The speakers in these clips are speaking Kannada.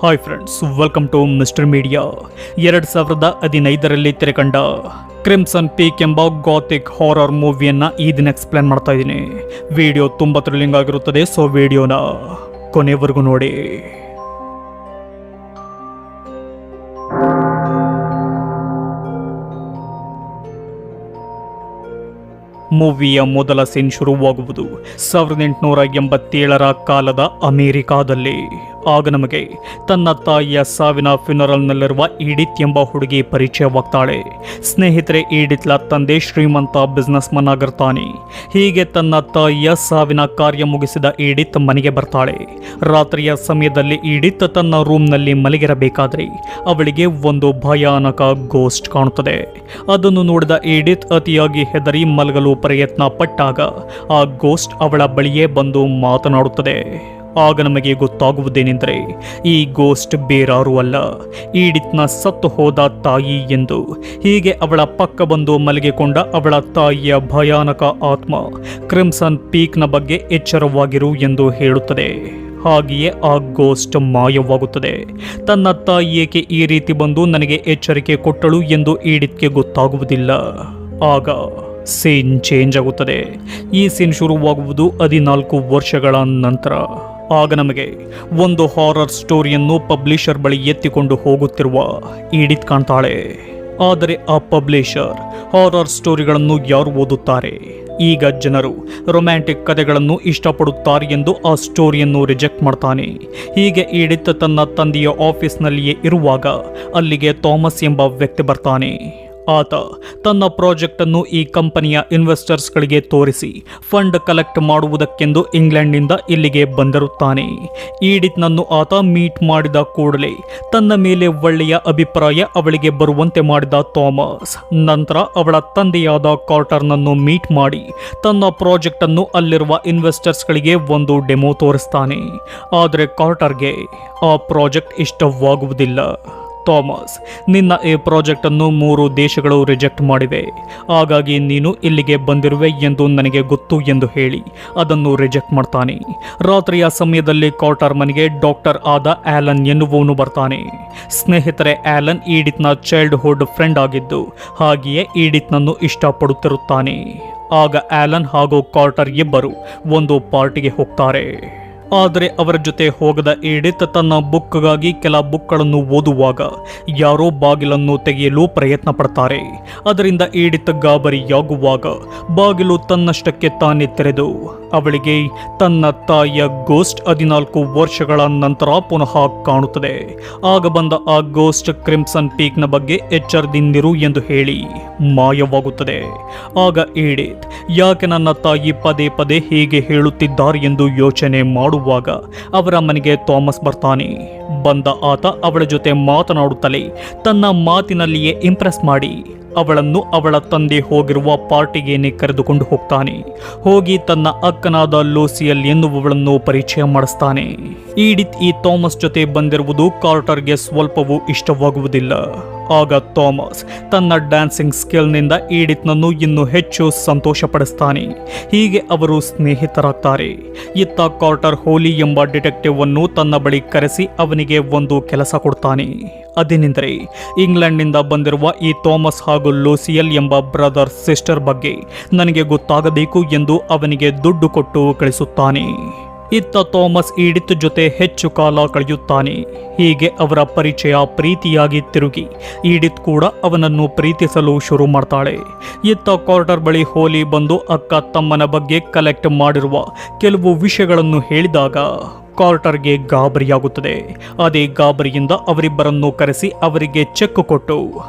Hi friends, welcome to mister media. 2015ರಲ್ಲಿ ತೆರೆಕಂಡ ಕ್ರಿಮ್ಸನ್ ಪೀಕ್ ಎಂಬ ಗಾಥಿಕ್ ಹಾರರ್ ಮೂವಿಯನ್ನು ಈ ದಿನ ಎಕ್ಸ್ಪ್ಲೇನ್ ಮಾಡ್ತಾ ಇದ್ದೀನಿ. ವಿಡಿಯೋ ತುಂಬ ಥ್ರಿಲ್ಲಿಂಗ್ ಆಗಿರುತ್ತದೆ, ಸೊ ವಿಡಿಯೋನ ಕೊನೆವರೆಗೂ ನೋಡಿ. ಮೂವಿಯ ಮೊದಲ ಸೀನ್ ಶುರುವಾಗುವುದು 1887ರ ಕಾಲದ ಅಮೆರಿಕಾದಲ್ಲಿ. ಆಗ ನಮಗೆ ತನ್ನ ತಾಯಿಯ ಸಾವಿನ ಫ್ಯುನರಲ್ನಲ್ಲಿರುವ ಈಡಿತ್ ಎಂಬ ಹುಡುಗಿ ಪರಿಚಯವಾಗ್ತಾಳೆ. ಸ್ನೇಹಿತರೆ, ಈಡಿತ್ಲ ತಂದೆ ಶ್ರೀಮಂತ ಬಿಸ್ನೆಸ್ ಮನ್ ಆಗಿರ್ತಾನೆ. ಹೀಗೆ ತನ್ನ ತಾಯಿಯ ಸಾವಿನ ಕಾರ್ಯ ಮುಗಿಸಿದ ಈಡಿತ್ ಮನೆಗೆ ಬರ್ತಾಳೆ. ರಾತ್ರಿಯ ಸಮಯದಲ್ಲಿ ಈಡಿತ್ ತನ್ನ ರೂಮ್ನಲ್ಲಿ ಮಲಗಿರಬೇಕಾದ್ರೆ ಅವಳಿಗೆ ಒಂದು ಭಯಾನಕ ಗೋಸ್ಟ್ ಕಾಣುತ್ತದೆ. ಅದನ್ನು ನೋಡಿದ ಈಡಿತ್ ಅತಿಯಾಗಿ ಹೆದರಿ ಮಲಗಲು ಪ್ರಯತ್ನ ಪಟ್ಟಾಗ ಆ ಗೋಸ್ಟ್ ಅವಳ ಬಳಿಯೇ ಬಂದು ಮಾತನಾಡುತ್ತದೆ. ಆಗ ನಮಗೆ ಗೊತ್ತಾಗುವುದೇನೆಂದರೆ ಈ ಗೋಸ್ಟ್ ಬೇರಾರೂ ಅಲ್ಲ, ಈಡಿತ್ನ ಸತ್ತು ಹೋದ ತಾಯಿ ಎಂದು. ಹೀಗೆ ಅವಳ ಪಕ್ಕ ಬಂದು ಮಲಗಿಕೊಂಡ ಅವಳ ತಾಯಿಯ ಭಯಾನಕ ಆತ್ಮ ಕ್ರಿಮ್ಸನ್ ಪೀಕ್ನ ಬಗ್ಗೆ ಎಚ್ಚರವಾಗಿರು ಎಂದು ಹೇಳುತ್ತದೆ. ಹಾಗೆಯೇ ಆ ಗೋಸ್ಟ್ ಮಾಯವಾಗುತ್ತದೆ. ತನ್ನ ತಾಯಿ ಏಕೆ ಈ ರೀತಿ ಬಂದು ನನಗೆ ಎಚ್ಚರಿಕೆ ಕೊಟ್ಟಳು ಎಂದು ಈಡಿತ್ಗೆ ಗೊತ್ತಾಗುವುದಿಲ್ಲ. ಆಗ ಸೀನ್ ಚೇಂಜ್ ಆಗುತ್ತದೆ. ಈ ಸೀನ್ ಶುರುವಾಗುವುದು 14 ವರ್ಷಗಳ ನಂತರ. ಆಗ ನಮಗೆ ಒಂದು ಹಾರರ್ ಸ್ಟೋರಿಯನ್ನು ಪಬ್ಲಿಷರ್ ಬಳಿ ಎತ್ತಿಕೊಂಡು ಹೋಗುತ್ತಿರುವ ಈಡಿತ್ ಕಾಣ್ತಾಳೆ. ಆದರೆ ಆ ಪಬ್ಲಿಷರ್ ಹಾರರ್ ಸ್ಟೋರಿಗಳನ್ನು ಯಾರು ಓದುತ್ತಾರೆ? ಈಗ ಜನರು ರೊಮ್ಯಾಂಟಿಕ್ ಕಥೆಗಳನ್ನು ಇಷ್ಟಪಡುತ್ತಾರೆ ಎಂದು ಆ ಸ್ಟೋರಿಯನ್ನು ರಿಜೆಕ್ಟ್ ಮಾಡ್ತಾನೆ. ಹೀಗೆ ಈಡಿತ್ ತನ್ನ ತಂದೆಯ ಆಫೀಸ್ನಲ್ಲಿಯೇ ಇರುವಾಗ ಅಲ್ಲಿಗೆ ಥಾಮಸ್ ಎಂಬ ವ್ಯಕ್ತಿ ಬರ್ತಾನೆ. ಆತ ತನ್ನ ಪ್ರಾಜೆಕ್ಟನ್ನು ಈ ಕಂಪನಿಯ ಇನ್ವೆಸ್ಟರ್ಸ್ಗಳಿಗೆ ತೋರಿಸಿ ಫಂಡ್ ಕಲೆಕ್ಟ್ ಮಾಡುವುದಕ್ಕೆಂದು ಇಂಗ್ಲೆಂಡ್ನಿಂದ ಇಲ್ಲಿಗೆ ಬಂದಿರುತ್ತಾನೆ. ಈಡಿತ್ನನ್ನು ಆತ ಮೀಟ್ ಮಾಡಿದ ಕೂಡಲೇ ತನ್ನ ಮೇಲೆ ಒಳ್ಳೆಯ ಅಭಿಪ್ರಾಯ ಅವಳಿಗೆ ಬರುವಂತೆ ಮಾಡಿದ ಥಾಮಸ್ ನಂತರ ಅವಳ ತಂದೆಯಾದ ಕಾರ್ಟರ್ನನ್ನು ಮೀಟ್ ಮಾಡಿ ತನ್ನ ಪ್ರಾಜೆಕ್ಟನ್ನು ಅಲ್ಲಿರುವ ಇನ್ವೆಸ್ಟರ್ಸ್ಗಳಿಗೆ ಒಂದು ಡೆಮೋ ತೋರಿಸ್ತಾನೆ. ಆದರೆ ಕಾರ್ಟರ್ಗೆ ಆ ಪ್ರಾಜೆಕ್ಟ್ ಇಷ್ಟವಾಗುವುದಿಲ್ಲ. ಥಾಮಸ್, ನಿನ್ನ ಈ ಪ್ರಾಜೆಕ್ಟನ್ನು 3 ದೇಶಗಳು ರಿಜೆಕ್ಟ್ ಮಾಡಿವೆ, ಹಾಗಾಗಿ ನೀನು ಇಲ್ಲಿಗೆ ಬಂದಿರುವೆ ಎಂದು ನನಗೆ ಗೊತ್ತು ಎಂದು ಹೇಳಿ ಅದನ್ನು ರಿಜೆಕ್ಟ್ ಮಾಡ್ತಾನೆ. ರಾತ್ರಿಯ ಸಮಯದಲ್ಲಿ ಕಾರ್ಟರ್ ಮನೆಗೆ ಡಾಕ್ಟರ್ ಆದ ಆಲನ್ ಎನ್ನುವವನು ಬರ್ತಾನೆ. ಸ್ನೇಹಿತರೆ, ಆಲನ್ ಈಡಿತ್ನ ಚೈಲ್ಡ್ಹುಡ್ ಫ್ರೆಂಡ್ ಆಗಿದ್ದು ಹಾಗೆಯೇ ಈಡಿತ್ನನ್ನು ಇಷ್ಟಪಡುತ್ತಿರುತ್ತಾನೆ. ಆಗ ಆಲನ್ ಹಾಗೂ ಕಾರ್ಟರ್ ಇಬ್ಬರು ಒಂದು ಪಾರ್ಟಿಗೆ ಹೋಗ್ತಾರೆ. ಆದರೆ ಅವರ ಜೊತೆ ಹೋಗದ ಈಡಿತ್ ತನ್ನ ಬುಕ್ಗಾಗಿ ಕೆಲ ಬುಕ್ಗಳನ್ನು ಓದುವಾಗ ಯಾರೋ ಬಾಗಿಲನ್ನು ತೆಗೆಯಲು ಪ್ರಯತ್ನ ಪಡ್ತಾರೆ. ಅದರಿಂದ ಈಡಿತ್ ಗಾಬರಿಯಾಗುವಾಗ ಬಾಗಿಲು ತನ್ನಷ್ಟಕ್ಕೆ ತಾನೇ ತೆರೆದು ಅವಳಿಗೆ ತನ್ನ ತಾಯಿಯ ಗೋಸ್ಟ್ 14 ವರ್ಷಗಳ ನಂತರ ಪುನಃ ಕಾಣುತ್ತದೆ. ಆಗ ಬಂದ ಆ ಗೋಸ್ಟ್ ಕ್ರಿಮ್ಸನ್ ಪೀಕ್ನ ಬಗ್ಗೆ ಎಚ್ಚರದಿಂದಿರು ಎಂದು ಹೇಳಿ ಮಾಯವಾಗುತ್ತದೆ. ಆಗ ಈಡಿತ್ ಯಾಕೆ ನನ್ನ ತಾಯಿ ಪದೇ ಪದೇ ಹೀಗೆ ಹೇಳುತ್ತಿದ್ದಾರೆ ಎಂದು ಯೋಚನೆ ಮಾಡುವಾಗ ಅವರ ಮನೆಗೆ ಥಾಮಸ್ ಬರ್ತಾನೆ. ಬಂದ ಆತ ಅವಳ ಜೊತೆ ಮಾತನಾಡುತ್ತಲೇ ತನ್ನ ಮಾತಿನಲ್ಲಿಯೇ ಇಂಪ್ರೆಸ್ ಮಾಡಿ ಅವಳನ್ನು ಅವಳ ತಂದೆ ಹೋಗಿರುವ ಪಾರ್ಟಿಗೇನೆ ಕರೆದುಕೊಂಡು ಹೋಗ್ತಾನೆ. ಹೋಗಿ ತನ್ನ ಅಕ್ಕನಾದ ಲೂಸಿಯಲ್ ಎನ್ನುವವಳನ್ನು ಪರಿಚಯ ಮಾಡಿಸ್ತಾನೆ. ಈಡಿತ್ ಈ ಥಾಮಸ್ ಜೊತೆ ಬಂದಿರುವುದು ಕಾರ್ಟರ್ಗೆ ಸ್ವಲ್ಪವೂ ಇಷ್ಟವಾಗುವುದಿಲ್ಲ. ಆಗ ಥಾಮಸ್ ತನ್ನ ಡ್ಯಾನ್ಸಿಂಗ್ ಸ್ಕಿಲ್ನಿಂದ ಈಡಿತ್ನನ್ನು ಇನ್ನೂ ಹೆಚ್ಚು ಸಂತೋಷಪಡಿಸ್ತಾನೆ. ಹೀಗೆ ಅವರು ಸ್ನೇಹಿತರಾಗ್ತಾರೆ. ಇತ್ತ ಕಾರ್ಟರ್ ಹೋಲಿ ಎಂಬ ಡಿಟೆಕ್ಟಿವ್ ಅನ್ನು ತನ್ನ ಬಳಿ ಕರೆಸಿ ಅವನಿಗೆ ಒಂದು ಕೆಲಸ ಕೊಡ್ತಾನೆ. ಅದೇನೆಂದರೆ ಇಂಗ್ಲೆಂಡ್ನಿಂದ ಬಂದಿರುವ ಈ ಥಾಮಸ್ ಹಾಗೂ ಲೂಸಿಯಲ್ ಎಂಬ ಬ್ರದರ್ ಸಿಸ್ಟರ್ ಬಗ್ಗೆ ನನಗೆ ಗೊತ್ತಾಗಬೇಕು ಎಂದು ಅವನಿಗೆ ದುಡ್ಡು ಕೊಟ್ಟು ಕಳಿಸುತ್ತಾನೆ. ಇತ್ತ ಥಾಮಸ್ ಈಡಿತ್ ಜೊತೆ ಹೆಚ್ಚು ಕಾಲ ಕಳೆಯುತ್ತಾನೆ. ಹೀಗೆ ಅವರ ಪರಿಚಯ ಪ್ರೀತಿಯಾಗಿ ತಿರುಗಿ ಈಡಿತ್ ಕೂಡ ಅವನನ್ನು ಪ್ರೀತಿಸಲು ಶುರು ಮಾಡ್ತಾಳೆ. ಇತ್ತ ಕಾರ್ಟರ್ ಬಳಿ ಹೋಲಿ ಬಂದು ಅಕ್ಕ ತಮ್ಮನ ಬಗ್ಗೆ ಕಲೆಕ್ಟ್ ಮಾಡಿರುವ ಕೆಲವು ವಿಷಯಗಳನ್ನು ಹೇಳಿದಾಗ ಕಾರ್ಟರ್ಗೆ ಗಾಬರಿಯಾಗುತ್ತದೆ. ಅದೇ ಗಾಬರಿಯಿಂದ ಅವರಿಬ್ಬರನ್ನು ಕರೆಸಿ ಅವರಿಗೆ ಚೆಕ್ ಕೊಟ್ಟು,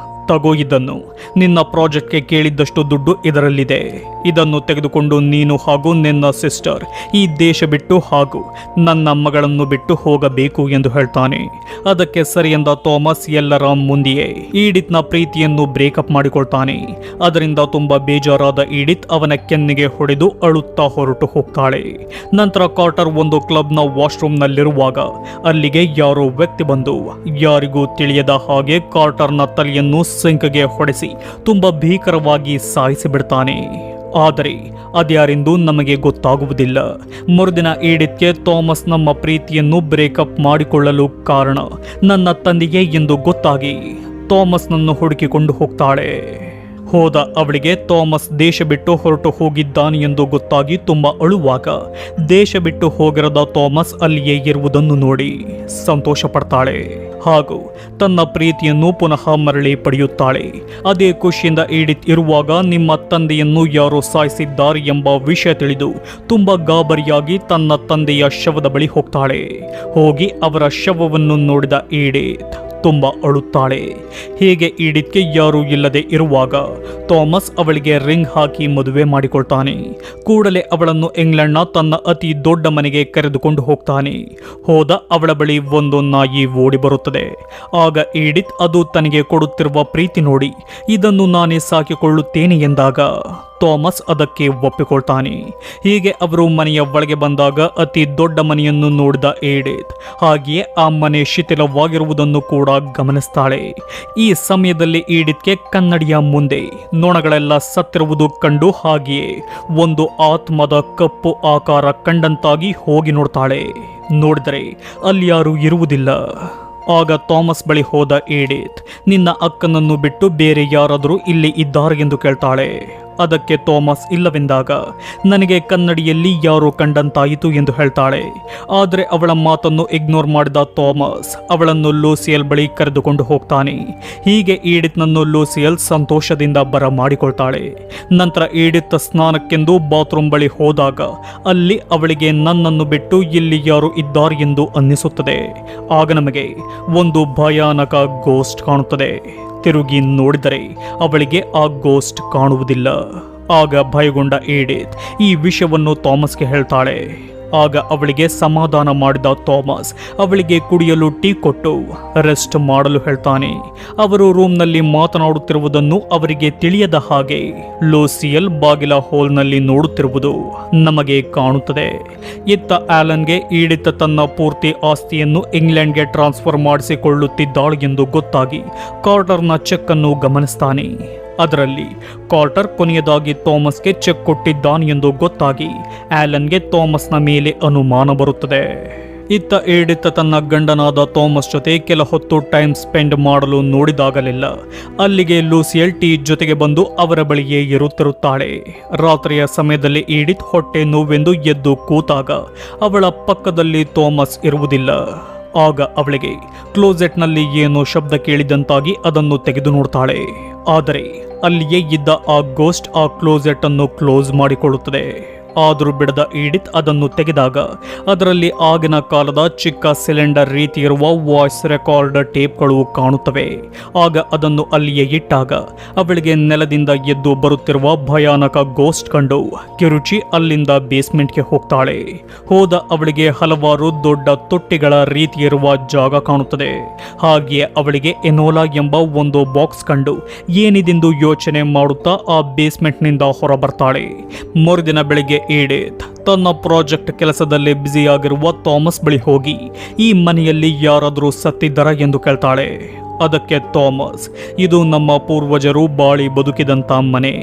ತಗೋ, ಇದನ್ನು ನಿನ್ನ ಪ್ರಾಜೆಕ್ಟ್ಗೆ ಕೇಳಿದ್ದಷ್ಟು ದುಡ್ಡು ಇದರಲ್ಲಿದೆ, ಇದನ್ನು ತೆಗೆದುಕೊಂಡು ನೀನು ಹಾಗೂ ನಿನ್ನ ಸಿಸ್ಟರ್ ಈ ದೇಶ ಬಿಟ್ಟು ಹಾಗೂ ನನ್ನ ಮಗಳನ್ನು ಬಿಟ್ಟು ಹೋಗಬೇಕು ಎಂದು ಹೇಳ್ತಾನೆ. ಅದಕ್ಕೆ ಸರಿ ಎಂದ ಥಾಮಸ್ ಎಲ್ಲರ ಮುಂದೆಯೇ ಈಡಿತ್ನ ಪ್ರೀತಿಯನ್ನು ಬ್ರೇಕಪ್ ಮಾಡಿಕೊಳ್ತಾನೆ. ಅದರಿಂದ ತುಂಬಾ ಬೇಜಾರಾದ ಈಡಿತ್ ಅವನ ಕೆನ್ನೆಗೆ ಹೊಡೆದು ಅಳುತ್ತಾ ಹೊರಟು ಹೋಗ್ತಾಳೆ. ನಂತರ ಕಾರ್ಟರ್ ಒಂದು ಕ್ಲಬ್ನ ವಾಶ್ರೂಮ್ನಲ್ಲಿರುವಾಗ ಅಲ್ಲಿಗೆ ಯಾರೋ ವ್ಯಕ್ತಿ ಬಂದು ಯಾರಿಗೂ ತಿಳಿಯದ ಹಾಗೆ ಕಾರ್ಟರ್ನ ತಲೆಯನ್ನು ಸಿಂಕ್ಗೆ ಹೊಡೆಸಿ ತುಂಬಾ ಭೀಕರವಾಗಿ ಸಾಯಿಸಿ ಬಿಡ್ತಾನೆ. ಆದರೆ ಅದ್ಯಾರೆಂದು ನಮಗೆ ಗೊತ್ತಾಗುವುದಿಲ್ಲ. ಮರುದಿನ ಈಡಿತ್ಗೆ ಥಾಮಸ್ ನಮ್ಮ ಪ್ರೀತಿಯನ್ನು ಬ್ರೇಕಪ್ ಮಾಡಿಕೊಳ್ಳಲು ಕಾರಣ ನನ್ನ ತಂದೆಯೇ ಎಂದು ಗೊತ್ತಾಗಿ ಥಾಮಸ್ನನ್ನು ಹುಡುಕಿಕೊಂಡು ಹೋಗ್ತಾಳೆ. ಹೋದ ಅವಳಿಗೆ ಥಾಮಸ್ ದೇಶ ಬಿಟ್ಟು ಹೊರಟು ಹೋಗಿದ್ದಾನೆ ಎಂದು ಗೊತ್ತಾಗಿ ತುಂಬಾ ಅಳುವಾಗ ದೇಶ ಬಿಟ್ಟು ಹೋಗಿರದ ಥಾಮಸ್ ಅಲ್ಲಿಯೇ ಇರುವುದನ್ನು ನೋಡಿ ಸಂತೋಷ ಪಡ್ತಾಳೆ ಹಾಗೂ ತನ್ನ ಪ್ರೀತಿಯನ್ನು ಪುನಃ ಮರಳಿ ಪಡೆಯುತ್ತಾಳೆ. ಅದೇ ಖುಷಿಯಿಂದ ಈಡಿತ್ ಇರುವಾಗ ನಿಮ್ಮ ತಂದೆಯನ್ನು ಯಾರೋ ಸಾಯಿಸಿದ್ದಾರೆ ಎಂಬ ವಿಷಯ ತಿಳಿದು ತುಂಬಾ ಗಾಬರಿಯಾಗಿ ತನ್ನ ತಂದೆಯ ಶವದ ಬಳಿ ಹೋಗ್ತಾಳೆ. ಹೋಗಿ ಅವರ ಶವವನ್ನು ನೋಡಿದ ಈಡಿತ್ ತುಂಬಾ ಅಳುತ್ತಾಳೆ. ಹೀಗೆ ಈಡಿತ್ಗೆ ಯಾರೂ ಇಲ್ಲದೆ ಇರುವಾಗ ಥಾಮಸ್ ಅವಳಿಗೆ ರಿಂಗ್ ಹಾಕಿ ಮದುವೆ ಮಾಡಿಕೊಳ್ತಾನೆ. ಕೂಡಲೇ ಅವಳನ್ನು ಇಂಗ್ಲೆಂಡ್ನ ತನ್ನ ಅತಿ ದೊಡ್ಡ ಮನೆಗೆ ಕರೆದುಕೊಂಡು ಹೋಗ್ತಾನೆ. ಹೋದ ಅವಳ ಬಳಿ ಒಂದು ನಾಯಿ ಓಡಿ ಬರುತ್ತದೆ. ಆಗ ಈಡಿತ್ ಅದು ತನಗೆ ಕೊಡುತ್ತಿರುವ ಪ್ರೀತಿ ನೋಡಿ ಇದನ್ನು ನಾನೇ ಸಾಕಿಕೊಳ್ಳುತ್ತೇನೆ ಎಂದಾಗ ಥಾಮಸ್ ಅದಕ್ಕೆ ಒಪ್ಪಿಕೊಳ್ತಾನೆ. ಹೀಗೆ ಅವರು ಮನೆಯ ಒಳಗೆ ಬಂದಾಗ ಅತಿ ದೊಡ್ಡ ಮನೆಯನ್ನು ನೋಡಿದ ಈಡಿತ್ ಹಾಗೆಯೇ ಆ ಮನೆ ಶಿಥಿಲವಾಗಿರುವುದನ್ನು ಕೂಡ ಗಮನಿಸ್ತಾಳೆ. ಈ ಸಮಯದಲ್ಲಿ ಈಡಿತ್ಗೆ ಕನ್ನಡಿಯ ಮುಂದೆ ನೊಣಗಳೆಲ್ಲ ಸತ್ತಿರುವುದು ಕಂಡು ಹಾಗೆಯೇ ಒಂದು ಆತ್ಮದ ಕಪ್ಪು ಆಕಾರ ಕಂಡಂತಾಗಿ ಹೋಗಿ ನೋಡ್ತಾಳೆ. ನೋಡಿದರೆ ಅಲ್ಲಿ ಯಾರೂ ಇರುವುದಿಲ್ಲ. ಆಗ ಥಾಮಸ್ ಬಳಿ ಹೋದ ಈಡಿತ್ ನಿನ್ನ ಅಕ್ಕನನ್ನು ಬಿಟ್ಟು ಬೇರೆ ಯಾರಾದರೂ ಇಲ್ಲಿ ಇದ್ದಾರೆ ಎಂದು ಕೇಳ್ತಾಳೆ. ಅದಕ್ಕೆ ಥಾಮಸ್ ಇಲ್ಲವೆಂದಾಗ ನನಗೆ ಕನ್ನಡಿಯಲ್ಲಿ ಯಾರೋ ಕಂಡಂತಾಯಿತು ಎಂದು ಹೇಳ್ತಾಳೆ. ಆದರೆ ಅವಳ ಮಾತನ್ನು ಇಗ್ನೋರ್ ಮಾಡಿದ ಥಾಮಸ್ ಅವಳನ್ನು ಲೂಸಿಯಲ್ ಬಳಿ ಕರೆದುಕೊಂಡು ಹೋಗ್ತಾನೆ. ಹೀಗೆ ಈಡಿತ್ನನ್ನು ಲೂಸಿಯಲ್ ಸಂತೋಷದಿಂದ ಬರಮಾಡಿಕೊಳ್ತಾಳೆ. ನಂತರ ಈಡಿತ್ ಸ್ನಾನಕ್ಕೆಂದು ಬಾತ್ರೂಮ್ ಬಳಿ ಹೋದಾಗ ಅಲ್ಲಿ ಅವಳಿಗೆ ನನ್ನನ್ನು ಬಿಟ್ಟು ಇಲ್ಲಿ ಯಾರು ಇದ್ದಾರೆ ಎಂದು ಅನ್ನಿಸುತ್ತದೆ. ಆಗ ನಮಗೆ ಒಂದು ಭಯಾನಕ ಗೋಸ್ಟ್ ಕಾಣುತ್ತದೆ. ತಿರುಗಿ ನೋಡಿದರೆ ಅವಳಿಗೆ ಆ ಗೋಸ್ಟ್ ಕಾಣುವುದಿಲ್ಲ. ಆಗ ಭಯಗೊಂಡ ಈಡಿತ್ ಈ ವಿಷಯವನ್ನು ಥಾಮಸ್ಗೆ ಹೇಳ್ತಾಳೆ. ಆಗ ಅವಳಿಗೆ ಸಮಾಧಾನ ಮಾಡಿದ ಥಾಮಸ್ ಅವಳಿಗೆ ಕುಡಿಯಲು ಟೀ ಕೊಟ್ಟು ರೆಸ್ಟ್ ಮಾಡಲು ಹೇಳ್ತಾನೆ. ಅವರು ರೂಮ್ನಲ್ಲಿ ಮಾತನಾಡುತ್ತಿರುವುದನ್ನು ಅವರಿಗೆ ತಿಳಿಯದ ಹಾಗೆ ಲೂಸಿಯಲ್ ಬಾಗಿಲ ಹೋಲ್ನಲ್ಲಿ ನೋಡುತ್ತಿರುವುದು ನಮಗೆ ಕಾಣುತ್ತದೆ. ಇತ್ತ ಆಲನ್ಗೆ ಈಡಿತ್ ತನ್ನ ಪೂರ್ತಿ ಆಸ್ತಿಯನ್ನು ಇಂಗ್ಲೆಂಡ್ಗೆ ಟ್ರಾನ್ಸ್ಫರ್ ಮಾಡಿಸಿಕೊಳ್ಳುತ್ತಿದ್ದಾಳೆ ಎಂದು ಗೊತ್ತಾಗಿ ಕಾರ್ಟರ್ನ ಚೆಕ್ ಅನ್ನು ಗಮನಿಸ್ತಾನೆ. ಅದರಲ್ಲಿ ಕಾರ್ಟರ್ ಕೊನೆಯದಾಗಿ ಥಾಮಸ್ಗೆ ಚೆಕ್ ಕೊಟ್ಟಿದ್ದಾನೆ ಎಂದು ಗೊತ್ತಾಗಿ ಆಲನ್ಗೆ ಥಾಮಸ್ನ ಮೇಲೆ ಅನುಮಾನ ಬರುತ್ತದೆ. ಇತ್ತ ಈಡಿತ್ ತನ್ನ ಗಂಡನಾದ ಥಾಮಸ್ ಜೊತೆ ಕೆಲ ಹೊತ್ತು ಟೈಮ್ ಸ್ಪೆಂಡ್ ಮಾಡಲು ನೋಡಿದಾಗಲೆಲ್ಲ ಅಲ್ಲಿಗೆ ಲೂಸಿಯಲ್ ಟೀ ಜೊತೆಗೆ ಬಂದು ಅವರ ಬಳಿಯೇ ಇರುತ್ತಿರುತ್ತಾಳೆ. ರಾತ್ರಿಯ ಸಮಯದಲ್ಲಿ ಈಡಿತ್ ಹೊಟ್ಟೆ ನೋವೆಂದು ಎದ್ದು ಕೂತಾಗ ಅವಳ ಪಕ್ಕದಲ್ಲಿ ಥಾಮಸ್ ಇರುವುದಿಲ್ಲ. ಆಗ ಅವಳಿಗೆ ಕ್ಲೋಸೆಟ್ನಲ್ಲಿ ಏನೋ ಶಬ್ದ ಕೇಳಿದಂತಾಗಿ ಅದನ್ನು ತೆಗೆದು ನೋಡ್ತಾಳೆ. ಆದರೆ ಅಲ್ಲಿಯೇ ಇದ್ದ ಆ ಗೋಸ್ಟ್ ಆ ಕ್ಲೋಸೆಟ್ ಅನ್ನು ಕ್ಲೋಸ್ ಮಾಡಿಕೊಳ್ಳುತ್ತದೆ. ಆದರೂ ಬಿಡದ ಈಡಿತ್ ಅದನ್ನು ತೆಗೆದಾಗ ಅದರಲ್ಲಿ ಆಗಿನ ಕಾಲದ ಚಿಕ್ಕ ಸಿಲಿಂಡರ್ ರೀತಿ ಇರುವ ವಾಯ್ಸ್ ರೆಕಾರ್ಡ್ ಟೇಪ್ಗಳು ಕಾಣುತ್ತವೆ. ಆಗ ಅದನ್ನು ಅಲ್ಲಿಯೇ ಇಟ್ಟಾಗ ಅವಳಿಗೆ ನೆಲದಿಂದ ಎದ್ದು ಬರುತ್ತಿರುವ ಭಯಾನಕ ಗೋಸ್ಟ್ ಕಂಡು ಕಿರುಚಿ ಅಲ್ಲಿಂದ ಬೇಸ್ಮೆಂಟ್ಗೆ ಹೋಗ್ತಾಳೆ. ಹೋದ ಅವಳಿಗೆ ಹಲವಾರು ದೊಡ್ಡ ತೊಟ್ಟಿಗಳ ರೀತಿ ಇರುವ ಜಾಗ ಕಾಣುತ್ತದೆ. ಹಾಗೆಯೇ ಅವಳಿಗೆ ಎನೋಲಾ ಎಂಬ ಒಂದು ಬಾಕ್ಸ್ ಕಂಡು ಏನಿದೆಂದು ಯೋಚನೆ ಮಾಡುತ್ತಾ ಆ ಬೇಸ್ಮೆಂಟ್ನಿಂದ ಹೊರಬರ್ತಾಳೆ. ಮರುದಿನ ಬೆಳಿಗ್ಗೆ ಈಡಿತ್ ತನ್ನ ಪ್ರಾಜೆಕ್ಟ್ ಕೆಲಸದಲ್ಲಿ ಬ್ಯುಸಿಯಾಗಿರುವ ಥಾಮಸ್ ಬಳಿ ಹೋಗಿ ಈ ಮನೆಯಲ್ಲಿ ಯಾರಾದರೂ ಸತ್ತಿದ್ದರ ಎಂದು ಕೇಳ್ತಾಳೆ. ಅದಕ್ಕೆ ಥಾಮಸ್ ಇದು ನಮ್ಮ ಪೂರ್ವಜರು ಬಾಳಿ ಬದುಕಿದಂಥ ಮನೆ,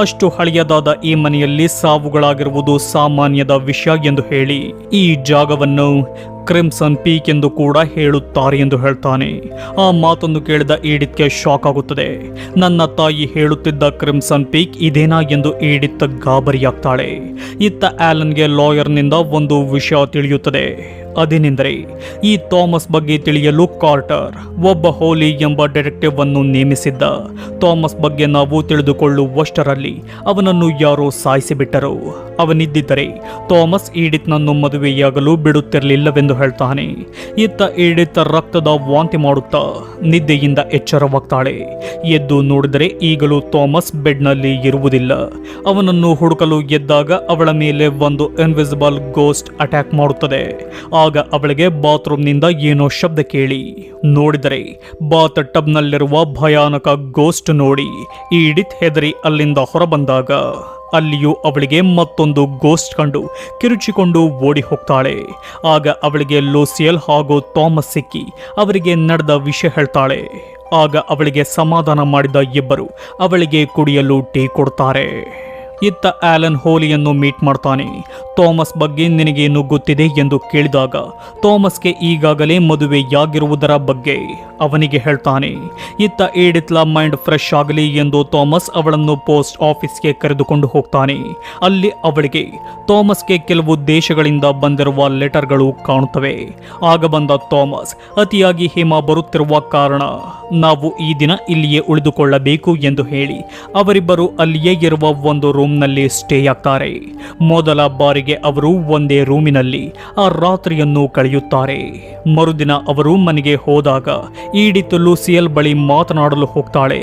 ಅಷ್ಟು ಹಳೆಯದಾದ ಈ ಮನೆಯಲ್ಲಿ ಸಾವುಗಳಾಗಿರುವುದು ಸಾಮಾನ್ಯದ ವಿಷಯ ಎಂದು ಹೇಳಿ ಈ ಜಾಗವನ್ನು ಕ್ರಿಮ್ಸನ್ ಪೀಕ್ ಎಂದು ಕೂಡ ಹೇಳುತ್ತಾರೆ ಎಂದು ಹೇಳ್ತಾನೆ. ಆ ಮಾತನ್ನು ಕೇಳಿದ ಈಡಿತ್ಗೆ ಶಾಕ್ ಆಗುತ್ತದೆ. ನನ್ನ ತಾಯಿ ಹೇಳುತ್ತಿದ್ದ ಕ್ರಿಮ್ಸನ್ ಪೀಕ್ ಇದೇನಾ ಎಂದು ಈಡಿತ್ ಗಾಬರಿಯಾಗ್ತಾಳೆ. ಇತ್ತ ಆಲನ್ಗೆ ಲಾಯರ್ನಿಂದ ಒಂದು ವಿಷಯ ತಿಳಿಯುತ್ತದೆ. ಅದೇನೆಂದರೆ ಈ ಥಾಮಸ್ ಬಗ್ಗೆ ತಿಳಿಯಲು ಕಾರ್ಟರ್ ಒಬ್ಬ ಹೋಲಿ ಎಂಬ ಡಿಟೆಕ್ಟಿವ್ ಅನ್ನು ನೇಮಿಸಿದ್ದ. ಥಾಮಸ್ ಬಗ್ಗೆ ನಾವು ತಿಳಿದುಕೊಳ್ಳುವಷ್ಟರಲ್ಲಿ ಅವನನ್ನು ಯಾರೋ ಸಾಯಿಸಿಬಿಟ್ಟರು. ಅವನಿದ್ದಿದ್ದರೆ ಥಾಮಸ್ ಈಡಿತ್ನನ್ನು ಮದುವೆಯಾಗಲು ಬಿಡುತ್ತಿರಲಿಲ್ಲವೆಂದು ಹೇಳ್ತಾನೆ. ಇತ್ತ ಈಡಿತ್ ರಕ್ತದ ವಾಂತಿ ಮಾಡುತ್ತಾ ನಿದ್ದೆಯಿಂದ ಎಚ್ಚರವಾಗ್ತಾಳೆ. ಎದ್ದು ನೋಡಿದರೆ ಈಗಲೂ ಥಾಮಸ್ ಬೆಡ್ನಲ್ಲಿ ಇರುವುದಿಲ್ಲ. ಅವನನ್ನು ಹುಡುಕಲು ಎದ್ದಾಗ ಅವಳ ಮೇಲೆ ಒಂದು ಇನ್ವಿಸಿಬಲ್ ಗೋಸ್ಟ್ ಅಟ್ಯಾಕ್ ಮಾಡುತ್ತದೆ. ಆಗ ಅವಳಿಗೆ ಬಾತ್ರೂಮ್ನಿಂದ ಏನೋ ಶಬ್ದ ಕೇಳಿ ನೋಡಿದರೆ ಬಾತ್ ಟಬ್ನಲ್ಲಿರುವ ಭಯಾನಕ ಗೋಸ್ಟ್ ನೋಡಿ ಈಡಿತ್ ಹೆದರಿ ಅಲ್ಲಿಂದ ಹೊರಬಂದಾಗ ಅಲ್ಲಿಯೂ ಅವಳಿಗೆ ಮತ್ತೊಂದು ಗೋಸ್ಟ್ ಕಂಡು ಕಿರುಚಿಕೊಂಡು ಓಡಿ ಹೋಗ್ತಾಳೆ. ಆಗ ಅವಳಿಗೆ ಲೂಸಿಯಲ್ ಹಾಗೂ ಥಾಮಸ್ ಸಿಕ್ಕಿ ಅವರಿಗೆ ನಡೆದ ವಿಷಯ ಹೇಳ್ತಾಳೆ. ಆಗ ಅವಳಿಗೆ ಸಮಾಧಾನ ಮಾಡಿದ ಇಬ್ಬರು ಅವಳಿಗೆ ಕುಡಿಯಲು ಟೀ ಕೊಡ್ತಾರೆ. ಇತ್ತ ಆಲನ್ ಹೋಲಿಯನ್ನು ಮೀಟ್ ಮಾಡ್ತಾನೆ. ಥಾಮಸ್ ಬಗ್ಗೆ ನಿನಗೇನು ಗೊತ್ತಿದೆ ಎಂದು ಕೇಳಿದಾಗ ಥಾಮಸ್ಗೆ ಈಗಾಗಲೇ ಮದುವೆಯಾಗಿರುವುದರ ಬಗ್ಗೆ ಅವನಿಗೆ ಹೇಳ್ತಾನೆ. ಇತ್ತ ಏಡಿತ್ಲ ಮೈಂಡ್ ಫ್ರೆಶ್ ಆಗಲಿ ಎಂದು ಥಾಮಸ್ ಅವಳನ್ನು ಪೋಸ್ಟ್ ಆಫೀಸ್ಗೆ ಕರೆದುಕೊಂಡು ಹೋಗ್ತಾನೆ. ಅಲ್ಲಿ ಅವಳಿಗೆ ಥಾಮಸ್ಗೆ ಕೆಲವು ದೇಶಗಳಿಂದ ಬಂದಿರುವ ಲೆಟರ್ಗಳು ಕಾಣುತ್ತವೆ. ಆಗ ಬಂದ ಥಾಮಸ್ ಅತಿಯಾಗಿ ಹಿಮ ಬರುತ್ತಿರುವ ಕಾರಣ ನಾವು ಈ ದಿನ ಇಲ್ಲಿಯೇ ಉಳಿದುಕೊಳ್ಳಬೇಕು ಎಂದು ಹೇಳಿ ಅವರಿಬ್ಬರು ಅಲ್ಲಿಯೇ ಇರುವ ಒಂದು ರೂಮ್ನಲ್ಲಿ ಸ್ಟೇ ಆಗ್ತಾರೆ. ಮೊದಲ ಬಾರಿಗೆ ಅವರು ಒಂದೇ ರೂಮಿನಲ್ಲಿ ಆ ರಾತ್ರಿಯನ್ನು ಕಳೆಯುತ್ತಾರೆ. ಮರುದಿನ ಅವರು ಮನೆಗೆ ಹೋದಾಗ ಈಡಿತ್ ಲೂಸಿಯಲ್ ಬಳಿ ಮಾತನಾಡಲು ಹೋಗ್ತಾಳೆ.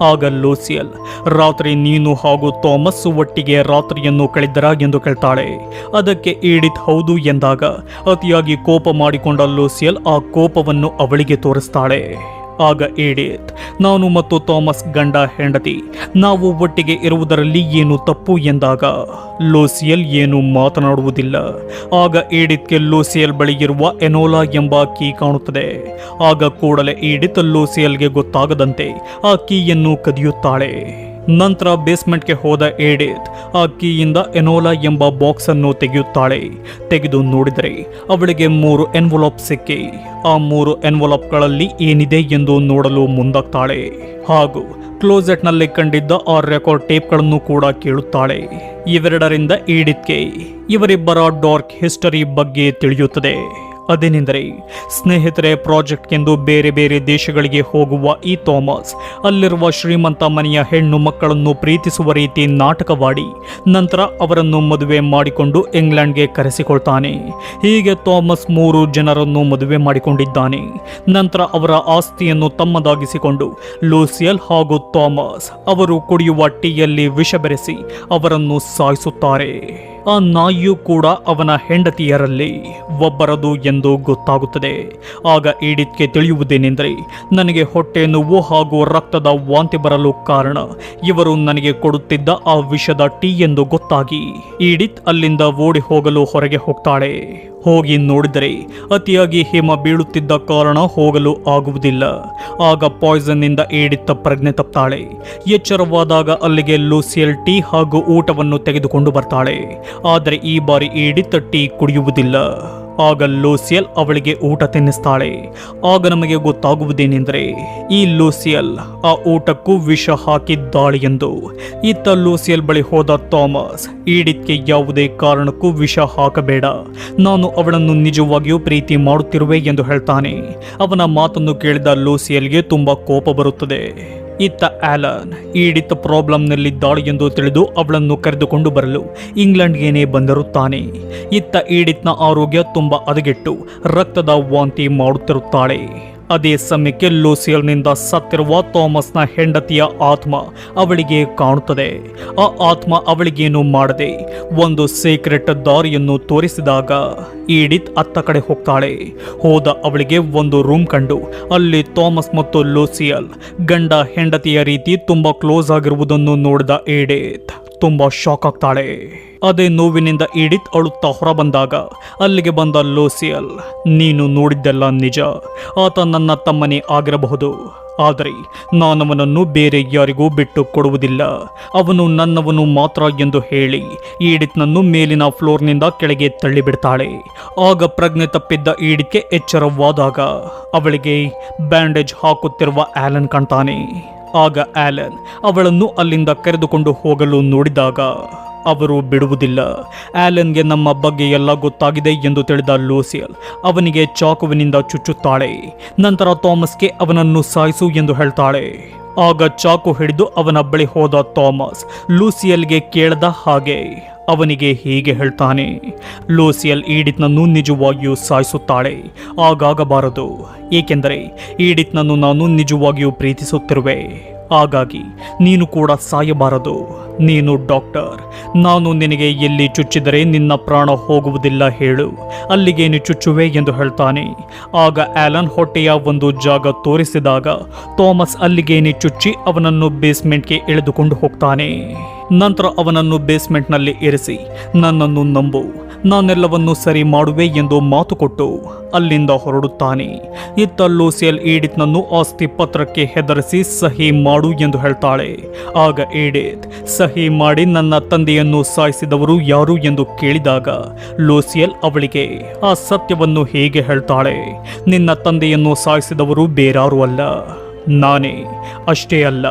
ಆಗ ಲೂಸಿಯಲ್, ರಾತ್ರಿ ನೀನು ಹಾಗೂ ಥಾಮಸ್ ಒಟ್ಟಿಗೆ ರಾತ್ರಿಯನ್ನು ಕಳೆದರಾ ಎಂದು ಕೇಳ್ತಾಳೆ. ಅದಕ್ಕೆ ಈಡಿತ್ ಹೌದು ಎಂದಾಗ ಅತಿಯಾಗಿ ಕೋಪ ಮಾಡಿಕೊಂಡ ಲೂಸಿಯಲ್ ಆ ಕೋಪವನ್ನು ಅವಳಿಗೆ ತೋರಿಸ್ತಾಳೆ. ಆಗ ಏಡಿತ್, ನಾನು ಮತ್ತು ಥಾಮಸ್ ಗಂಡ ಹೆಂಡತಿ, ನಾವು ಒಟ್ಟಿಗೆ ಇರುವುದರಲ್ಲಿ ಏನು ತಪ್ಪು ಎಂದಾಗ ಲೂಸಿಯಲ್ ಏನು ಮಾತನಾಡುವುದಿಲ್ಲ. ಆಗ ಏಡಿತ್ಗೆ ಲೂಸಿಯಲ್ ಬಳಿ ಇರುವ ಎನೋಲಾ ಎಂಬ ಕೀ ಕಾಣುತ್ತದೆ. ಆಗ ಕೂಡಲೇ ಏಡಿತ್ ಲೂಸಿಯಲ್ಗೆ ಗೊತ್ತಾಗದಂತೆ ಆ ಕೀಯನ್ನು ಕದಿಯುತ್ತಾಳೆ. ನಂತರ ಬೇಸ್ಮೆಂಟ್ಗೆ ಹೋದ ಏಡಿತ್ ಆ ಕೀಯಿಂದ ಎನೋಲಾ ಎಂಬ ಬಾಕ್ಸ್ ಅನ್ನು ತೆಗೆಯುತ್ತಾಳೆ. ತೆಗೆದು ನೋಡಿದರೆ ಅವಳಿಗೆ 3 ಎನ್ವಲಪ್ ಸಿಕ್ಕಿ ಆ 3 ಎನ್ವಲಪ್ಗಳಲ್ಲಿ ಏನಿದೆ ಎಂದು ನೋಡಲು ಮುಂದಾಗ್ತಾಳೆ. ಹಾಗೂ ಕ್ಲೋಸೆಟ್ನಲ್ಲಿ ಕಂಡಿದ್ದ ಆ ರೆಕಾರ್ಡ್ ಟೇಪ್ಗಳನ್ನು ಕೂಡ ಕೇಳುತ್ತಾಳೆ. ಇವೆರಡರಿಂದ ಏಡಿತ್ಗೆ ಇವರಿಬ್ಬರ ಡಾರ್ಕ್ ಹಿಸ್ಟರಿ ಬಗ್ಗೆ ತಿಳಿಯುತ್ತದೆ. ಅದೇನೆಂದರೆ ಸ್ನೇಹಿತರೆ ಪ್ರಾಜೆಕ್ಟ್ ಎಂದು ಬೇರೆ ಬೇರೆ ದೇಶಗಳಿಗೆ ಹೋಗುವ ಈ ಥಾಮಸ್ ಅಲ್ಲಿರುವ ಶ್ರೀಮಂತ ಮನೆಯ ಹೆಣ್ಣು ಮಕ್ಕಳನ್ನು ಪ್ರೀತಿಸುವ ರೀತಿ ನಾಟಕವಾಡಿ ನಂತರ ಅವರನ್ನು ಮದುವೆ ಮಾಡಿಕೊಂಡು ಇಂಗ್ಲೆಂಡ್ಗೆ ಕರೆಸಿಕೊಳ್ತಾನೆ. ಹೀಗೆ ಥಾಮಸ್ 3 ಜನರನ್ನು ಮದುವೆ ಮಾಡಿಕೊಂಡಿದ್ದಾನೆ. ನಂತರ ಅವರ ಆಸ್ತಿಯನ್ನು ತಮ್ಮದಾಗಿಸಿಕೊಂಡು ಲೂಸಿಯಲ್ ಹಾಗೂ ಥಾಮಸ್ ಅವರು ಕುಡಿಯುವ ಟೀಯಲ್ಲಿ ವಿಷ ಬೆರೆಸಿ ಅವರನ್ನು ಸಾಯಿಸುತ್ತಾರೆ. ಆ ನಾಯಿಯು ಕೂಡ ಅವನ ಹೆಂಡತಿಯರಲ್ಲಿ ಒಬ್ಬರದು ಎಂದು ಗೊತ್ತಾಗುತ್ತದೆ. ಆಗ ಏಡಿತ್ಗೆ ತಿಳಿಯುವುದೇನೆಂದರೆ ನನಗೆ ಹೊಟ್ಟೆ ನೋವು ಹಾಗೂ ರಕ್ತದ ವಾಂತಿ ಬರಲು ಕಾರಣ ಇವರು ನನಗೆ ಕೊಡುತ್ತಿದ್ದ ಆ ವಿಷದ ಟೀ ಎಂದು ಗೊತ್ತಾಗಿ ಏಡಿತ್ ಅಲ್ಲಿಂದ ಓಡಿ ಹೋಗಲು ಹೊರಗೆ ಹೋಗ್ತಾಳೆ. ಹೋಗಿ ನೋಡಿದರೆ ಅತಿಯಾಗಿ ಹಿಮ ಬೀಳುತ್ತಿದ್ದ ಕಾರಣ ಹೋಗಲು ಆಗುವುದಿಲ್ಲ. ಆಗ ಪಾಯ್ಸನ್ ನಿಂದ ಏಡಿತ್ ಪ್ರಜ್ಞೆ ತಪ್ತಾಳೆ. ಎಚ್ಚರವಾದಾಗ ಅಲ್ಲಿಗೆ ಲೂಸಿಯಲ್ ಟೀ ಹಾಗೂ ಊಟವನ್ನು ತೆಗೆದುಕೊಂಡು ಬರ್ತಾಳೆ. ಆದರೆ ಈ ಬಾರಿ ಏಡಿತ್ ಟೀ ಕುಡಿಯುವುದಿಲ್ಲ. ಆಗ ಲೂಸಿಯಲ್ ಅವಳಿಗೆ ಊಟ ತಿನ್ನಿಸ್ತಾಳೆ. ಆಗ ನಮಗೆ ಗೊತ್ತಾಗುವುದೇನೆಂದರೆ ಈ ಲೂಸಿಯಲ್ ಆ ಊಟಕ್ಕೂ ವಿಷ ಹಾಕಿದ್ದಾಳೆ ಎಂದು. ಇತ್ತ ಲೂಸಿಯಲ್ ಬಳಿ ಹೋದ ಥಾಮಸ್ ಏಡಿತ್ಗೆ ಯಾವುದೇ ಕಾರಣಕ್ಕೂ ವಿಷ ಹಾಕಬೇಡ, ನಾನು ಅವಳನ್ನು ನಿಜವಾಗಿಯೂ ಪ್ರೀತಿ ಮಾಡುತ್ತಿರುವೆ ಎಂದು ಹೇಳ್ತಾನೆ. ಅವನ ಮಾತನ್ನು ಕೇಳಿದ ಲೂಸಿಯಲ್ಗೆ ತುಂಬಾ ಕೋಪ ಬರುತ್ತದೆ. ಇತ್ತ ಆಲನ್ ಏಡಿತ್ ಪ್ರಾಬ್ಲಮ್ನಲ್ಲಿದ್ದಾಳೆ ಎಂದು ತಿಳಿದು ಅವಳನ್ನು ಕರೆದುಕೊಂಡು ಬರಲು ಇಂಗ್ಲೆಂಡ್ಗೇನೆ ಬಂದಿರುತ್ತಾನೆ. ಇತ್ತ ಏಡಿತ್ನ ಆರೋಗ್ಯ ತುಂಬಾ ಹದಗೆಟ್ಟು ರಕ್ತದ ವಾಂತಿ ಮಾಡುತ್ತಿರುತ್ತಾಳೆ. ಅದೇ ಸಮಯಕ್ಕೆ ಲೂಸಿಯಲ್ನಿಂದ ಸತ್ತಿರುವ ಥಾಮಸ್ನ ಹೆಂಡತಿಯ ಆತ್ಮ ಅವಳಿಗೆ ಕಾಣುತ್ತದೆ. ಆ ಆತ್ಮ ಅವಳಿಗೇನು ಮಾಡದೆ ಒಂದು ಸೀಕ್ರೆಟ್ ದಾರಿಯನ್ನು ತೋರಿಸಿದಾಗ ಏಡಿತ್ ಅತ್ತ ಕಡೆ ಹೋಗ್ತಾಳೆ. ಹೋದ ಅವಳಿಗೆ ಒಂದು ರೂಮ್ ಕಂಡು ಅಲ್ಲಿ ಥಾಮಸ್ ಮತ್ತು ಲೂಸಿಯಲ್ ಗಂಡ ಹೆಂಡತಿಯ ರೀತಿ ತುಂಬಾ ಕ್ಲೋಸ್ ಆಗಿರುವುದನ್ನು ನೋಡಿದ ಏಡಿತ್ ತುಂಬಾ ಶಾಕ್ ಆಗ್ತಾಳೆ. ಅದೇ ನೋವಿನಿಂದ ಏಡಿತ್ ಅಳುತ್ತಾ ಹೊರ ಬಂದಾಗ ಅಲ್ಲಿಗೆ ಬಂದ ಲೂಸಿಯಲ್, ನೀನು ನೋಡಿದ್ದೆಲ್ಲ ನಿಜ, ಆತ ನನ್ನ ತಮ್ಮನೇ ಆಗಿರಬಹುದು, ಆದರೆ ನಾನವನನ್ನು ಬೇರೆ ಯಾರಿಗೂ ಬಿಟ್ಟು ಕೊಡುವುದಿಲ್ಲ, ಅವನು ನನ್ನವನು ಮಾತ್ರ ಎಂದು ಹೇಳಿ ಏಡಿತ್ನನ್ನು ಮೇಲಿನ ಫ್ಲೋರ್ನಿಂದ ಕೆಳಗೆ ತಳ್ಳಿಬಿಡ್ತಾಳೆ. ಆಗ ಪ್ರಜ್ಞೆ ತಪ್ಪಿದ್ದ ಏಡಿತ್ಗೆ ಎಚ್ಚರವಾದಾಗ ಅವಳಿಗೆ ಬ್ಯಾಂಡೇಜ್ ಹಾಕುತ್ತಿರುವ ಆಲನ್ ಕಾಣ್ತಾನೆ. ಆಗ ಆಲನ್ ಅವಳನ್ನು ಅಲ್ಲಿಂದ ಕರೆದುಕೊಂಡು ಹೋಗಲು ನೋಡಿದಾಗ ಅವರು ಬಿಡುವುದಿಲ್ಲ. ಆಲನ್ಗೆ ನಮ್ಮ ಬಗ್ಗೆ ಎಲ್ಲ ಗೊತ್ತಾಗಿದೆ ಎಂದು ತಿಳಿದ ಲೂಸಿಯಲ್ ಅವನಿಗೆ ಚಾಕುವಿನಿಂದ ಚುಚ್ಚುತ್ತಾಳೆ. ನಂತರ ಥಾಮಸ್ಗೆ ಅವನನ್ನು ಸಾಯಿಸು ಎಂದು ಹೇಳ್ತಾಳೆ. ಆಗ ಚಾಕು ಹಿಡಿದು ಅವನ ಬಳಿ ಹೋದ ಥಾಮಸ್ ಲೂಸಿಯಲ್ಗೆ ಕೇಳದ ಹಾಗೆ ಅವನಿಗೆ ಹೀಗೆ ಹೇಳ್ತಾನೆ, ಲೂಸಿಯಲ್ ಏಡಿತ್ನನ್ನು ನಿಜವಾಗಿಯೂ ಸಾಯಿಸುತ್ತಾಳೆ, ಆಗಾಗಬಾರದು, ಏಕೆಂದರೆ ಏಡಿತ್ನನ್ನು ನಾನು ನಿಜವಾಗಿಯೂ ಪ್ರೀತಿಸುತ್ತಿರುವೆ, ಹಾಗಾಗಿ ನೀನು ಕೂಡ ಸಾಯಬಾರದು. ನೀನು ಡಾಕ್ಟರ್, ನಾನು ನಿನಗೆ ಎಲ್ಲಿ ಚುಚ್ಚಿದರೆ ನಿನ್ನ ಪ್ರಾಣ ಹೋಗುವುದಿಲ್ಲ ಹೇಳು, ಅಲ್ಲಿಗೇನು ಚುಚ್ಚುವೆ ಎಂದು ಹೇಳ್ತಾನೆ. ಆಗ ಆಲನ್ ಹೊಟ್ಟೆಯ ಒಂದು ಜಾಗ ತೋರಿಸಿದಾಗ ಥಾಮಸ್ ಅಲ್ಲಿಗೇನೆ ಚುಚ್ಚಿ ಅವನನ್ನು ಬೇಸ್ಮೆಂಟ್ಗೆ ಎಳೆದುಕೊಂಡು ಹೋಗ್ತಾನೆ. ನಂತರ ಅವನನ್ನು ಬೇಸ್ಮೆಂಟ್ನಲ್ಲಿ ಇರಿಸಿ ನನ್ನನ್ನು ನಂಬು, ನಾನೆಲ್ಲವನ್ನು ಸರಿ ಮಾಡುವೆ ಎಂದು ಮಾತು ಕೊಟ್ಟು ಅಲ್ಲಿಂದ ಹೊರಡುತ್ತಾನೆ. ಇತ್ತ ಲೂಸಿಯಲ್ ಈಡಿತ್ನನ್ನು ಆಸ್ತಿ ಪತ್ರಕ್ಕೆ ಹೆದರಿಸಿ ಸಹಿ ಮಾಡು ಎಂದು ಹೇಳ್ತಾಳೆ. ಆಗ ಈಡಿತ್ ಸಹಿ ಮಾಡಿ ನನ್ನ ತಂದೆಯನ್ನು ಸಾಯಿಸಿದವರು ಯಾರು ಎಂದು ಕೇಳಿದಾಗ ಲೂಸಿಯಲ್ ಅವಳಿಗೆ ಆ ಸತ್ಯವನ್ನು ಹೇಗೆ ಹೇಳ್ತಾಳೆ. ನಿನ್ನ ತಂದೆಯನ್ನು ಸಾಯಿಸಿದವರು ಬೇರಾರೂ ಅಲ್ಲ, ನಾನೇ. ಅಷ್ಟೇ ಅಲ್ಲ,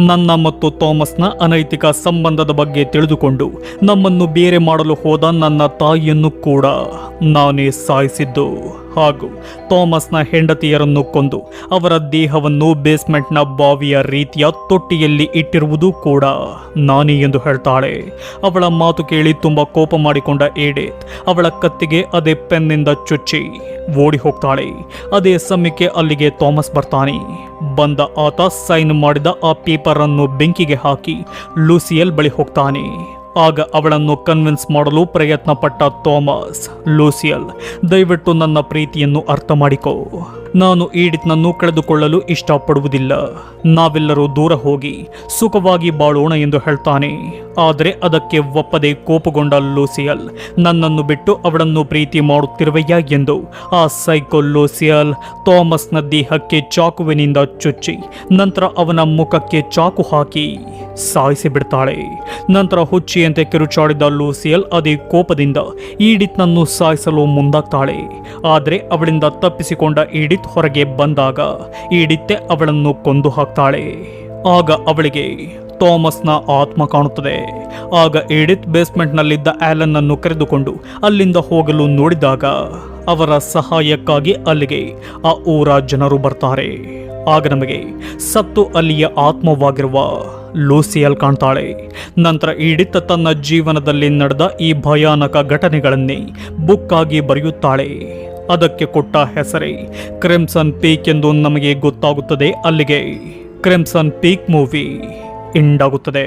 ನನ್ನ ಮತ್ತು ಥಾಮಸ್ನ ಅನೈತಿಕ ಸಂಬಂಧದ ಬಗ್ಗೆ ತಿಳಿದುಕೊಂಡು ನಮ್ಮನ್ನು ಬೇರೆ ಮಾಡಲು ಹೋದ ನನ್ನ ತಾಯಿಯನ್ನು ಕೂಡ ನಾನೇ ಸಾಯಿಸಿದ್ದು. ಹಾಗೂ ಥಾಮಸ್ನ ಹೆಂಡತಿಯರನ್ನು ಕೊಂದು ಅವರ ದೇಹವನ್ನು ಬೇಸ್ಮೆಂಟ್ನ ಬಾವಿಯ ರೀತಿಯ ತೊಟ್ಟಿಯಲ್ಲಿ ಇಟ್ಟಿರುವುದು ಕೂಡ ನಾನೇ ಎಂದು ಹೇಳ್ತಾಳೆ. ಅವಳ ಮಾತು ಕೇಳಿ ತುಂಬ ಕೋಪ ಮಾಡಿಕೊಂಡ ಏಡಿತ್ ಅವಳ ಕತ್ತಿಗೆ ಅದೇ ಪೆನ್ನಿಂದ ಚುಚ್ಚಿ ಓಡಿ ಹೋಗ್ತಾಳೆ. ಅದೇ ಸಮಯಕ್ಕೆ ಅಲ್ಲಿಗೆ ಥಾಮಸ್ ಬರ್ತಾನೆ. ಬಂದ ಆತ ಸೈನ್ ಮಾಡಿದ ಆ ಪೇಪರ್ ಅನ್ನು ಬೆಂಕಿಗೆ ಹಾಕಿ ಲೂಸಿಯಲ್ ಬಳಿ ಹೋಗ್ತಾನೆ. ಆಗ ಅವಳನ್ನು ಕನ್ವಿನ್ಸ್ ಮಾಡಲು ಪ್ರಯತ್ನ ಪಟ್ಟ ಥಾಮಸ್, ಲೂಸಿಯಲ್, ದಯವಿಟ್ಟು ನನ್ನ ಪ್ರೀತಿಯನ್ನು ಅರ್ಥ ಮಾಡಿಕೋ. ನಾನು ಈಡಿತ್ನನ್ನು ಕಳೆದುಕೊಳ್ಳಲು ಇಷ್ಟಪಡುವುದಿಲ್ಲ. ನಾವೆಲ್ಲರೂ ದೂರ ಹೋಗಿ ಸುಖವಾಗಿ ಬಾಳೋಣ ಎಂದು ಹೇಳ್ತಾನೆ. ಆದರೆ ಅದಕ್ಕೆ ಒಪ್ಪದೆ ಕೋಪಗೊಂಡ ಲೂಸಿಯಲ್, ನನ್ನನ್ನು ಬಿಟ್ಟು ಅವಳನ್ನು ಪ್ರೀತಿ ಮಾಡುತ್ತಿರುವೆಯಾ ಎಂದು ಆ ಸೈಕೋ ಲೂಸಿಯಲ್ ಥಾಮಸ್ನ ದೇಹಕ್ಕೆ ಚಾಕುವಿನಿಂದ ಚುಚ್ಚಿ ನಂತರ ಅವನ ಮುಖಕ್ಕೆ ಚಾಕು ಹಾಕಿ ಸಾಯಿಸಿ ಬಿಡ್ತಾಳೆ. ನಂತರ ಹುಚ್ಚಿಯಂತೆ ಕಿರುಚಾಡಿದ ಲೂಸಿಯಲ್ ಅದೇ ಕೋಪದಿಂದ ಈಡಿತ್ನನ್ನು ಸಾಯಿಸಲು ಮುಂದಾಗ್ತಾಳೆ. ಆದರೆ ಅವಳಿಂದ ತಪ್ಪಿಸಿಕೊಂಡ ಈಡಿತ್ ಹೊರಗೆ ಬಂದಾಗ ಈಡಿತ್ತೆ ಅವಳನ್ನು ಕೊಂದು ಹಾಕ್ತಾಳೆ. ಆಗ ಅವಳಿಗೆ ಥಾಮಸ್ನ ಆತ್ಮ ಕಾಣುತ್ತದೆ. ಆಗ ಏಡಿತ್ ಬೇಸ್ಮೆಂಟ್ನಲ್ಲಿದ್ದ ಆಲನ್ ಅನ್ನು ಕರೆದುಕೊಂಡು ಅಲ್ಲಿಂದ ಹೋಗಲು ನೋಡಿದಾಗ ಅವರ ಸಹಾಯಕ್ಕಾಗಿ ಅಲ್ಲಿಗೆ ಆ ಊರ ಜನರು ಬರ್ತಾರೆ. ಆಗ ನಮಗೆ ಸತ್ತು ಅಲ್ಲಿಯ ಆತ್ಮವಾಗಿರುವ ಲೂಸಿಯಲ್ ಕಾಣ್ತಾಳೆ. ನಂತರ ಈಡಿತ್ ತನ್ನ ಜೀವನದಲ್ಲಿ ನಡೆದ ಈ ಭಯಾನಕ ಘಟನೆಗಳನ್ನೇ ಬುಕ್ ಆಗಿ ಬರೆಯುತ್ತಾಳೆ. ಅದಕ್ಕೆ ಕೊಟ್ಟ ಹೆಸರೇ ಕ್ರಿಮ್ಸನ್ ಪೀಕ್ ಎಂದು ನಮಗೆ ಗೊತ್ತಾಗುತ್ತದೆ. ಅಲ್ಲಿಗೆ ಕ್ರಿಮ್ಸನ್ ಪೀಕ್ ಮೂವಿ ಎಂಡ್ ಆಗುತ್ತದೆ.